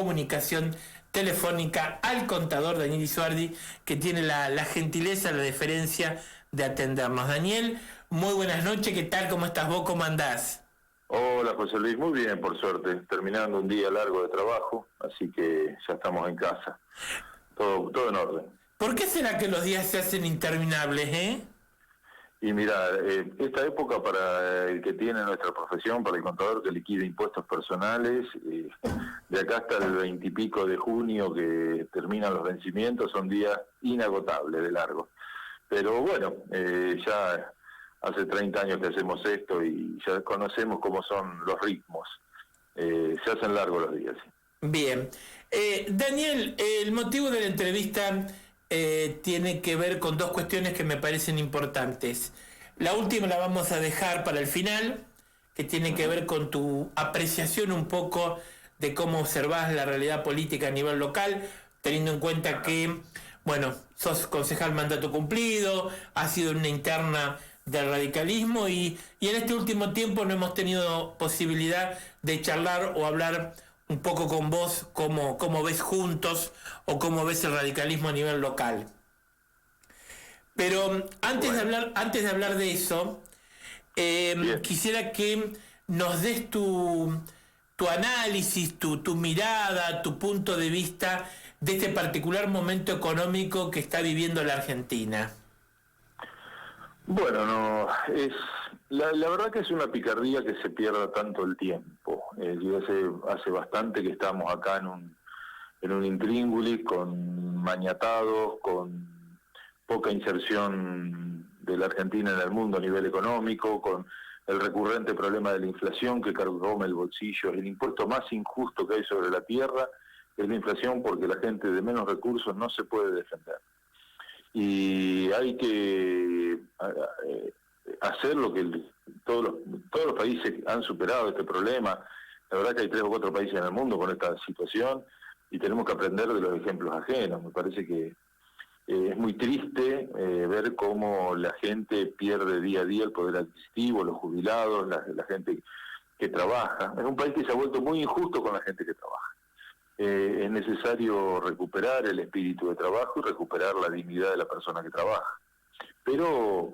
comunicación telefónica al contador Daniel Isuardi, que tiene la gentileza, la deferencia de atendernos. Daniel, muy buenas noches, ¿qué tal? ¿Cómo estás vos? ¿Cómo andás? Hola José Luis, muy bien por suerte, terminando un día largo de trabajo, así que ya estamos en casa, todo en orden. ¿Por qué será que los días se hacen interminables, Y mira, esta época para el que tiene nuestra profesión, para el contador que liquida impuestos personales, de acá hasta el 20 y pico de junio que terminan los vencimientos, son días inagotables de largo. Pero bueno, ya hace 30 años que hacemos esto y ya conocemos cómo son los ritmos. Se hacen largos los días. Sí. Bien. Daniel, el motivo de la entrevista tiene que ver con dos cuestiones que me parecen importantes. La última la vamos a dejar para el final, que tiene que ver con tu apreciación un poco de cómo observás la realidad política a nivel local, teniendo en cuenta que, bueno, sos concejal mandato cumplido, has sido una interna del radicalismo y en este último tiempo no hemos tenido posibilidad de charlar o hablar un poco con vos cómo ves Juntos o cómo ves el radicalismo a nivel local. Pero antes de hablar de eso, quisiera que nos des tu análisis, tu mirada, tu punto de vista de este particular momento económico que está viviendo la Argentina. Bueno, no, la verdad que es una picardía que se pierda tanto el tiempo. Yo hace bastante que estamos acá en un intríngulis con mañatados, con poca inserción de la Argentina en el mundo a nivel económico, con el recurrente problema de la inflación que carcome el bolsillo. El impuesto más injusto que hay sobre la tierra es la inflación, porque la gente de menos recursos no se puede defender. Y hay que hacer lo que todos los países han superado este problema. La verdad que hay 3 o 4 países en el mundo con esta situación y tenemos que aprender de los ejemplos ajenos. Me parece que es muy triste ver cómo la gente pierde día a día el poder adquisitivo, los jubilados, la gente que trabaja. Es un país que se ha vuelto muy injusto con la gente que trabaja. Es necesario recuperar el espíritu de trabajo y recuperar la dignidad de la persona que trabaja. Pero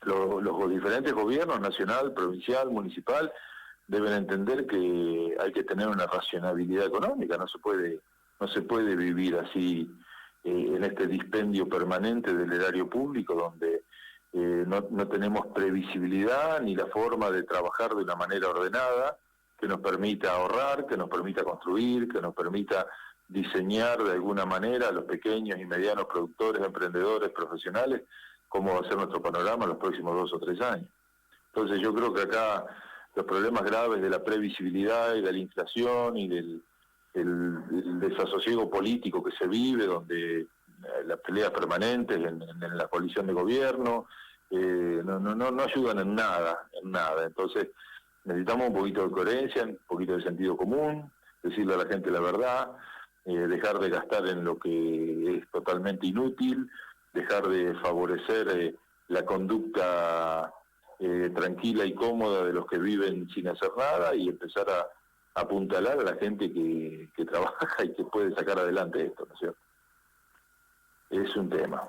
los diferentes gobiernos, nacional, provincial, municipal, deben entender que hay que tener una racionalidad económica. No se puede vivir así en este dispendio permanente del erario público, donde no tenemos previsibilidad ni la forma de trabajar de una manera ordenada que nos permita ahorrar, que nos permita construir, que nos permita diseñar de alguna manera a los pequeños y medianos productores, emprendedores, profesionales, cómo va a ser nuestro panorama en los próximos 2 o 3 años. Entonces yo creo que acá los problemas graves de la previsibilidad y de la inflación y del desasosiego político que se vive, donde las peleas permanentes en la coalición de gobierno no ayudan en nada. Entonces necesitamos un poquito de coherencia, un poquito de sentido común, decirle a la gente la verdad, dejar de gastar en lo que es totalmente inútil, dejar de favorecer la conducta tranquila y cómoda de los que viven sin hacer nada y empezar a apuntalar a la gente que trabaja y que puede sacar adelante esto, ¿no es cierto? Es un tema.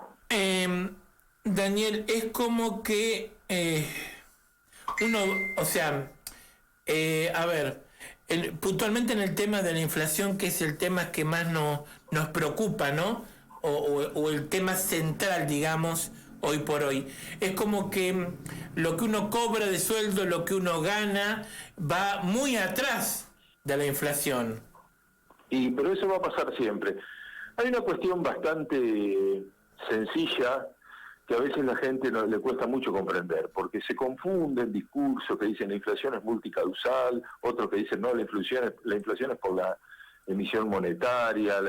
Daniel, es como que uno, o sea, a ver, puntualmente en el tema de la inflación, que es el tema que más nos preocupa, ¿no? O el tema central, digamos, hoy por hoy. Es como que lo que uno cobra de sueldo, lo que uno gana, va muy atrás de la inflación. Pero eso va a pasar siempre. Hay una cuestión bastante sencilla que a veces la gente no le cuesta mucho comprender, porque se confunde el discurso que dicen la inflación es multicausal, otros que dicen no, la inflación es por la emisión monetaria.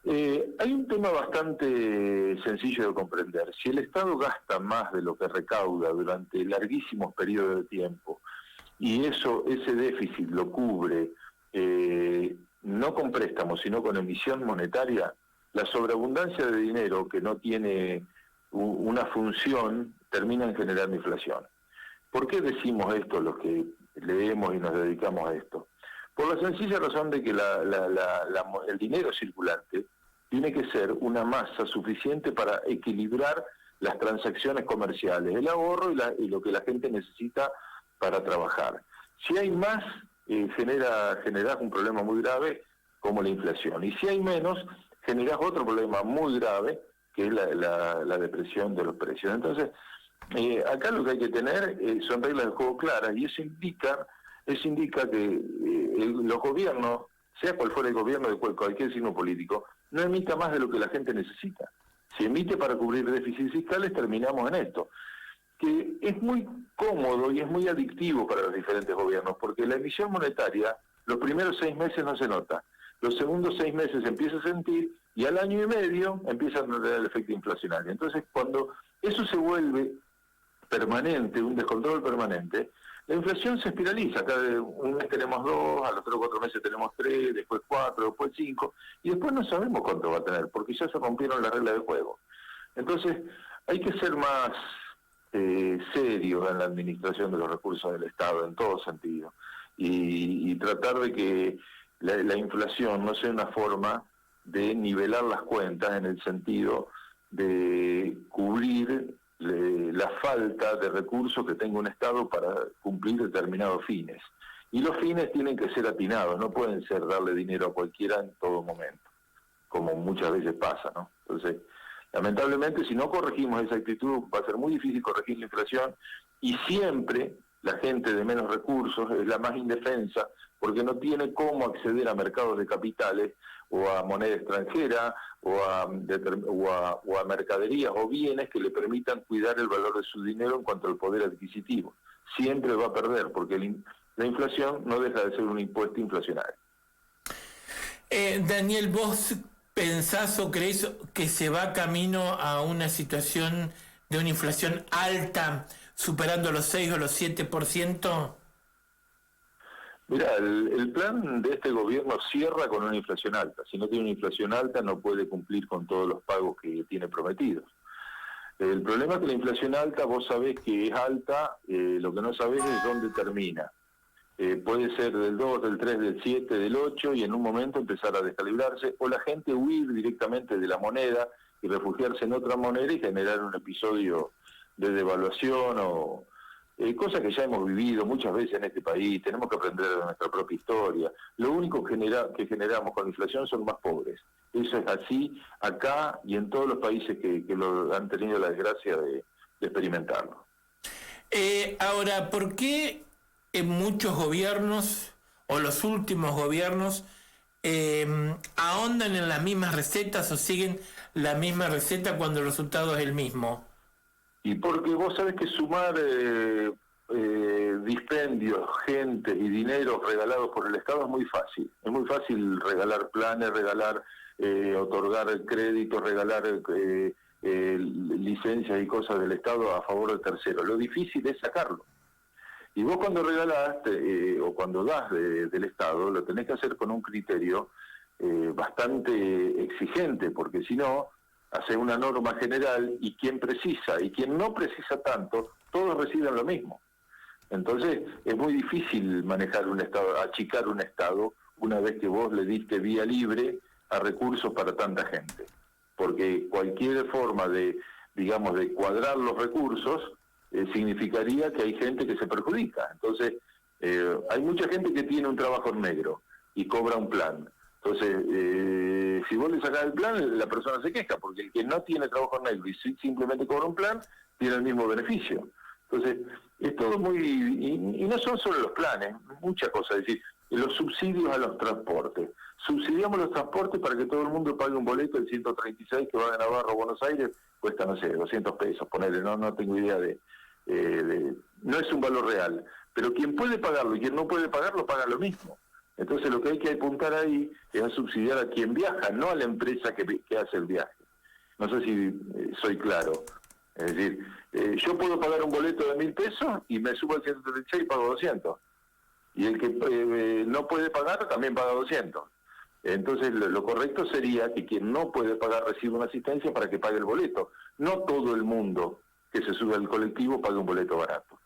Hay un tema bastante sencillo de comprender. Si el Estado gasta más de lo que recauda durante larguísimos periodos de tiempo y ese déficit lo cubre no con préstamos, sino con emisión monetaria, la sobreabundancia de dinero que no tiene una función termina en generar inflación. ¿Por qué decimos esto los que leemos y nos dedicamos a esto? Por la sencilla razón de que el dinero circulante tiene que ser una masa suficiente para equilibrar las transacciones comerciales, el ahorro y lo que la gente necesita para trabajar. Si hay más, generás un problema muy grave como la inflación. Y si hay menos, generás otro problema muy grave, que es la depresión de los precios. Entonces, acá lo que hay que tener son reglas de juego claras, y eso indica que los gobiernos, sea cual fuera el gobierno de cualquier signo político, no emita más de lo que la gente necesita. Si emite para cubrir déficits fiscales, terminamos en esto, que es muy cómodo y es muy adictivo para los diferentes gobiernos, porque la emisión monetaria, los primeros 6 meses no se nota, los segundos 6 meses se empieza a sentir, y al año y medio empieza a notar el efecto inflacionario. Entonces, cuando eso se vuelve permanente, un descontrol permanente, la inflación se espiraliza. Cada un mes tenemos 2, a los 3 o 4 meses tenemos 3, después 4, después 5, y después no sabemos cuánto va a tener, porque ya se rompieron las reglas del juego. Entonces, hay que ser más serios en la administración de los recursos del Estado, en todo sentido, y tratar de que la inflación no sea una forma de nivelar las cuentas en el sentido de cubrir la falta de recursos que tenga un Estado para cumplir determinados fines. Y los fines tienen que ser atinados, no pueden ser darle dinero a cualquiera en todo momento, como muchas veces pasa, ¿no? Entonces, lamentablemente, si no corregimos esa actitud, va a ser muy difícil corregir la inflación, y siempre la gente de menos recursos es la más indefensa, porque no tiene cómo acceder a mercados de capitales, o a moneda extranjera, o a mercaderías o bienes que le permitan cuidar el valor de su dinero en cuanto al poder adquisitivo. Siempre va a perder, porque la inflación no deja de ser un impuesto inflacionario. Daniel, ¿vos pensás o creés que se va camino a una situación de una inflación alta, superando los 6 o los 7%? Mira, el plan de este gobierno cierra con una inflación alta. Si no tiene una inflación alta, no puede cumplir con todos los pagos que tiene prometidos. El problema es que la inflación alta, vos sabés que es alta, lo que no sabés es dónde termina. Puede ser del 2, del 3, del 7, del 8, y en un momento empezar a descalibrarse, o la gente huir directamente de la moneda y refugiarse en otra moneda y generar un episodio de devaluación o cosas que ya hemos vivido muchas veces en este país. Tenemos que aprender de nuestra propia historia. Lo único que generamos con la inflación son más pobres. Eso es así acá y en todos los países que lo han tenido la desgracia de experimentarlo. Ahora, ¿por qué en muchos gobiernos, o los últimos gobiernos, ahondan en las mismas recetas o siguen la misma receta cuando el resultado es el mismo? Y porque vos sabés que sumar dispendios, gente y dinero regalados por el Estado es muy fácil. Es muy fácil regalar planes, otorgar créditos, regalar licencias y cosas del Estado a favor de terceros. Lo difícil es sacarlo. Y vos cuando regalaste o cuando das del Estado, lo tenés que hacer con un criterio bastante exigente, porque si no, hace una norma general y quien precisa y quien no precisa tanto, todos reciben lo mismo. Entonces es muy difícil manejar un Estado, achicar un Estado una vez que vos le diste vía libre a recursos para tanta gente. Porque cualquier forma de cuadrar los recursos significaría que hay gente que se perjudica. Entonces hay mucha gente que tiene un trabajo en negro y cobra un plan. Entonces, si vos le sacás el plan, la persona se queja, porque el que no tiene trabajo en negro y simplemente cobra un plan, tiene el mismo beneficio. Entonces, es todo muy... Y no son solo los planes, muchas cosas. Es decir, los subsidios a los transportes. Subsidiamos los transportes para que todo el mundo pague un boleto del 136 que va de Navarro a Buenos Aires, cuesta, no sé, 200 pesos, ponerle, no tengo idea no es un valor real. Pero quien puede pagarlo y quien no puede pagarlo, paga lo mismo. Entonces lo que hay que apuntar ahí es a subsidiar a quien viaja, no a la empresa que hace el viaje. No sé si soy claro. Es decir, yo puedo pagar un boleto de 1.000 pesos y me subo al 136 y pago 200. Y el que no puede pagar también paga 200. Entonces lo correcto sería que quien no puede pagar reciba una asistencia para que pague el boleto. No todo el mundo que se sube al colectivo pague un boleto barato.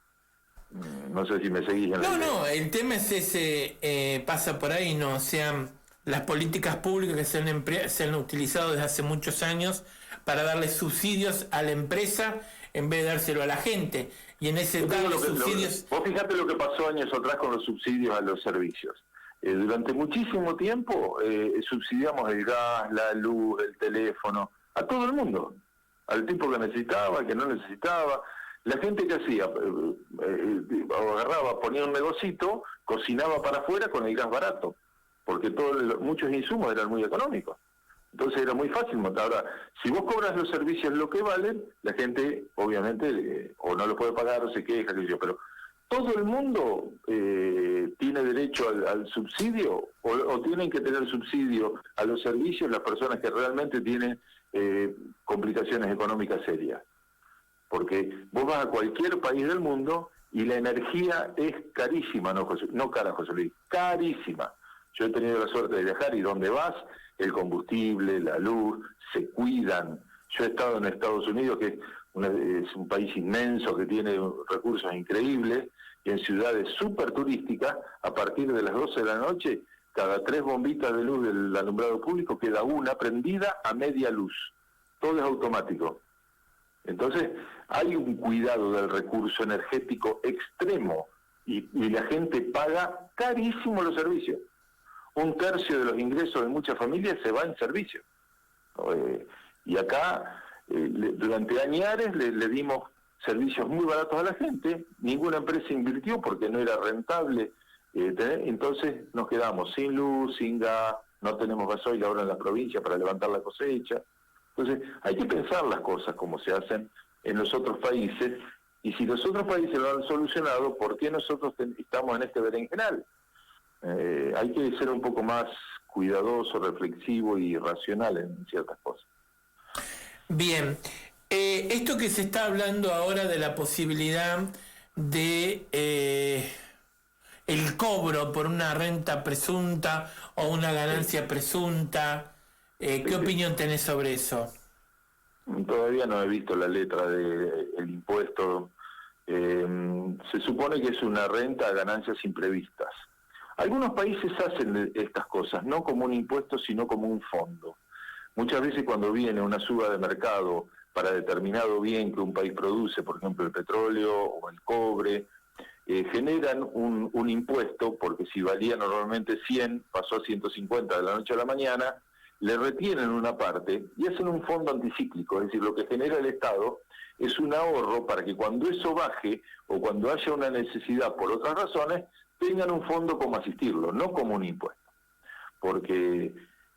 No sé si me seguís en la idea. No, el tema es ese, pasa por ahí, ¿no? O sea, las políticas públicas que se han utilizado desde hace muchos años para darle subsidios a la empresa en vez de dárselo a la gente. Y en ese darle subsidios... Vos fijate lo que pasó años atrás con los subsidios a los servicios. Durante muchísimo tiempo subsidiamos el gas, la luz, el teléfono, a todo el mundo. Al tipo que necesitaba, al que no necesitaba. La gente que hacía, agarraba, ponía un negocito, cocinaba para afuera con el gas barato, porque muchos insumos eran muy económicos. Entonces era muy fácil montar. Ahora, si vos cobras los servicios lo que valen, la gente obviamente o no lo puede pagar o se queja, qué sé yo, pero todo el mundo tiene derecho al subsidio o tienen que tener subsidio a los servicios las personas que realmente tienen complicaciones económicas serias. Porque vos vas a cualquier país del mundo y la energía es carísima, no cara, José Luis, carísima. Yo he tenido la suerte de viajar y donde vas, el combustible, la luz, se cuidan. Yo he estado en Estados Unidos, que es un país inmenso, que tiene recursos increíbles, y en ciudades súper turísticas, a partir de las 12 de la noche, cada 3 bombitas de luz del alumbrado público queda una prendida a media luz. Todo es automático. Entonces, hay un cuidado del recurso energético extremo y la gente paga carísimo los servicios. 1/3 de los ingresos de muchas familias se va en servicios. Y acá, durante años, le dimos servicios muy baratos a la gente, ninguna empresa invirtió porque no era rentable, entonces nos quedamos sin luz, sin gas, no tenemos gasoil ahora en la provincia para levantar la cosecha. Entonces, hay que pensar las cosas como se hacen en los otros países, y si los otros países lo han solucionado, ¿por qué nosotros estamos en este berenjenal? Hay que ser un poco más cuidadoso, reflexivo y racional en ciertas cosas. Bien, esto que se está hablando ahora de la posibilidad de el cobro por una renta presunta o una ganancia presunta, ¿qué opinión tenés sobre eso? Todavía no he visto la letra del impuesto. Se supone que es una renta a ganancias imprevistas. Algunos países hacen estas cosas, no como un impuesto, sino como un fondo. Muchas veces cuando viene una suba de mercado para determinado bien que un país produce, por ejemplo el petróleo o el cobre, generan un impuesto, porque si valía normalmente 100, pasó a 150 de la noche a la mañana, le retienen una parte y hacen un fondo anticíclico, es decir, lo que genera el Estado es un ahorro para que cuando eso baje o cuando haya una necesidad por otras razones, tengan un fondo como asistirlo, no como un impuesto. Porque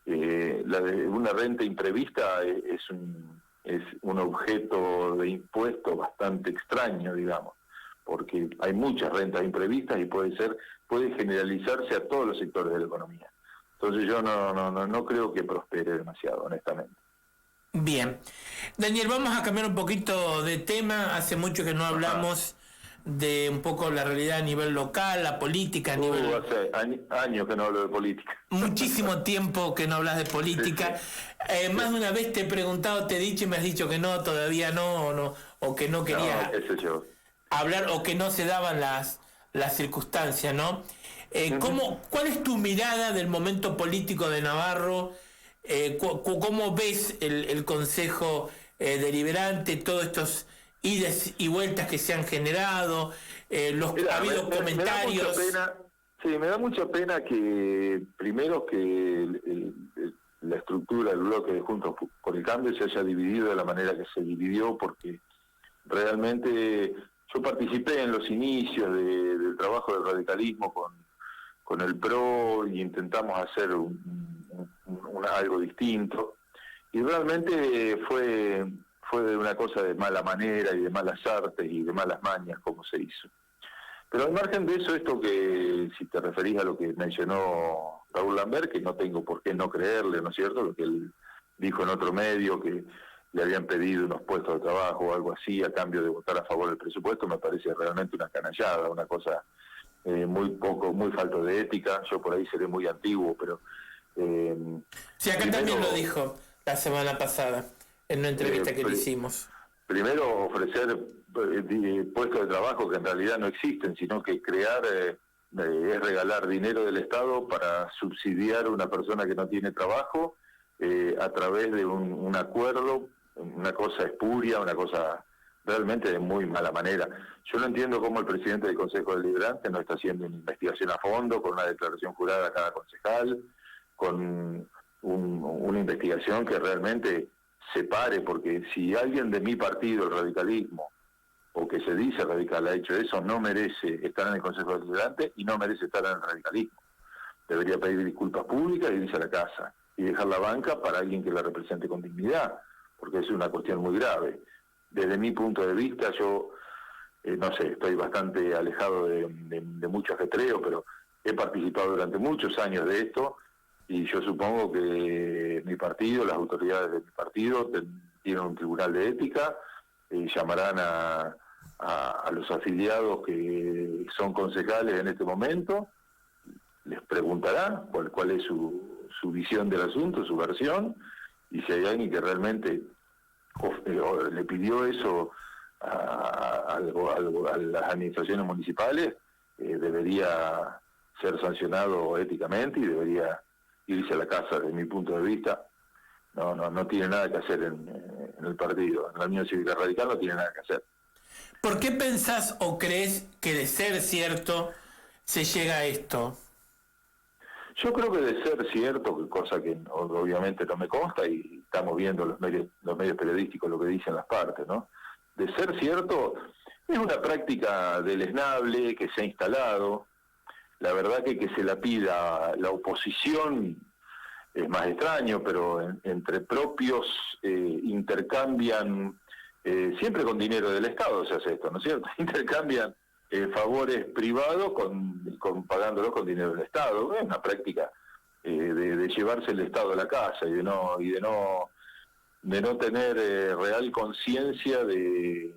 una renta imprevista es un objeto de impuesto bastante extraño, digamos, porque hay muchas rentas imprevistas y puede generalizarse a todos los sectores de la economía. Entonces yo no creo que prospere demasiado, honestamente. Bien. Daniel, vamos a cambiar un poquito de tema. Hace mucho que no hablamos de un poco la realidad a nivel local, la política a nivel... Hace años que no hablo de política. Muchísimo tiempo que no hablas de política. Sí. Más de una vez te he preguntado, te he dicho y me has dicho que no, todavía no, o que no querías hablar, o que no se daban las circunstancias, ¿no? ¿Cuál es tu mirada del momento político de Navarro? ¿Cómo ves el Consejo Deliberante, todos estos idas y vueltas que se han generado? Ha habido comentarios. Me da mucha pena que, primero, que la estructura del bloque de Juntos por el Cambio se haya dividido de la manera que se dividió, porque realmente yo participé en los inicios del trabajo del radicalismo con el PRO y intentamos hacer algo distinto, y realmente fue de una cosa de mala manera y de malas artes y de malas mañas como se hizo. Pero al margen de eso, esto que, si te referís a lo que mencionó Raúl Lambert, que no tengo por qué no creerle, ¿no es cierto?, lo que él dijo en otro medio, que le habían pedido unos puestos de trabajo o algo así a cambio de votar a favor del presupuesto, me parece realmente una canallada, una cosa muy falto de ética. Yo por ahí seré muy antiguo, pero... sí, acá primero, también lo dijo la semana pasada, en una entrevista que le hicimos. primero ofrecer puestos de trabajo que en realidad no existen, sino que crear es regalar dinero del Estado para subsidiar a una persona que no tiene trabajo a través de un acuerdo, una cosa espuria, una cosa realmente de muy mala manera. Yo no entiendo cómo el presidente del Consejo Deliberante no está haciendo una investigación a fondo, con una declaración jurada a cada concejal, con una investigación que realmente separe, porque si alguien de mi partido, el radicalismo, o que se dice radical, ha hecho eso, no merece estar en el Consejo Deliberante y no merece estar en el radicalismo. Debería pedir disculpas públicas y irse a la casa y dejar la banca para alguien que la represente con dignidad, porque es una cuestión muy grave. Desde mi punto de vista, yo, no sé, estoy bastante alejado de mucho ajetreo, pero he participado durante muchos años de esto y yo supongo que mi partido, las autoridades de mi partido, tienen un tribunal de ética y llamarán a los afiliados que son concejales en este momento, les preguntarán cuál es su visión del asunto, su versión, y si hay alguien que realmente le pidió eso a las administraciones municipales, debería ser sancionado éticamente y debería irse a la casa. Desde mi punto de vista, no tiene nada que hacer en el partido. En la Unión Cívica Radical no tiene nada que hacer. ¿Por qué pensás o crees que de ser cierto se llega a esto? Yo creo que de ser cierto, cosa que obviamente no me consta, y estamos viendo los medios periodísticos lo que dicen las partes, ¿no? De ser cierto, es una práctica deleznable que se ha instalado. La verdad que se la pida la oposición es más extraño, pero entre propios intercambian, siempre con dinero del Estado se hace esto, ¿no es cierto? Intercambian favores privados pagándolos con dinero del Estado. Es una práctica de llevarse el Estado a la casa y de no tener real conciencia de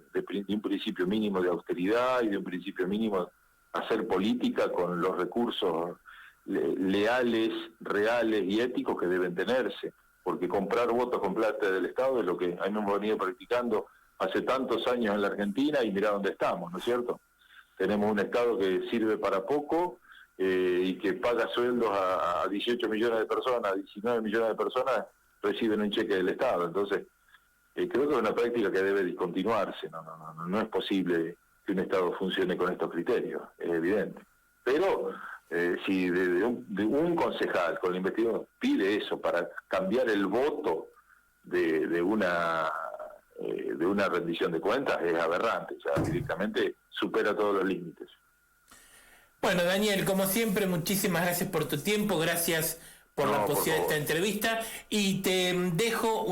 un principio mínimo de austeridad y de un principio mínimo de hacer política con los recursos leales, reales y éticos que deben tenerse, porque comprar votos con plata del Estado es lo que hemos venido practicando hace tantos años en la Argentina y mirá dónde estamos, ¿no es cierto? Tenemos un Estado que sirve para poco y que paga sueldos a 18 millones de personas, 19 millones de personas reciben un cheque del Estado. Entonces, creo que es una práctica que debe discontinuarse. No es posible que un Estado funcione con estos criterios, es evidente. Pero si de un concejal con el investigador pide eso para cambiar el voto de una rendición de cuentas, es aberrante, ya directamente supera todos los límites. Bueno, Daniel, como siempre, muchísimas gracias por tu tiempo, gracias por la posibilidad de esta entrevista, y te dejo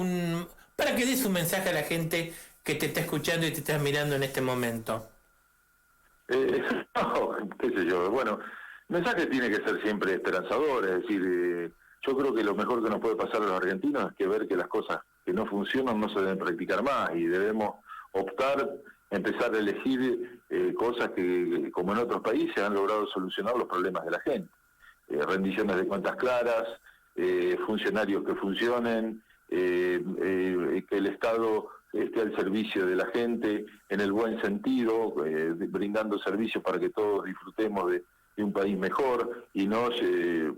para que des un mensaje a la gente que te está escuchando y te está mirando en este momento. Qué sé yo, bueno, el mensaje tiene que ser siempre esperanzador, es decir, yo creo que lo mejor que nos puede pasar a los argentinos es que ver que las cosas que no funcionan no se deben practicar más y debemos optar, empezar a elegir cosas que, como en otros países, han logrado solucionar los problemas de la gente. Rendiciones de cuentas claras, funcionarios que funcionen, que el Estado esté al servicio de la gente en el buen sentido, brindando servicios para que todos disfrutemos de un país mejor y no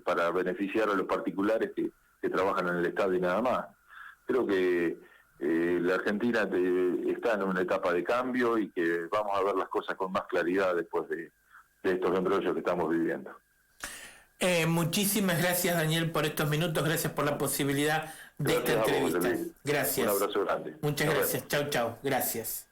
para beneficiar a los particulares que trabajan en el Estado y nada más. Creo que la Argentina está en una etapa de cambio y que vamos a ver las cosas con más claridad después de estos embrollos que estamos viviendo. Muchísimas gracias, Daniel, por estos minutos. Gracias por la posibilidad de esta entrevista. Gracias. Un abrazo grande. Muchas gracias. Chau. Gracias.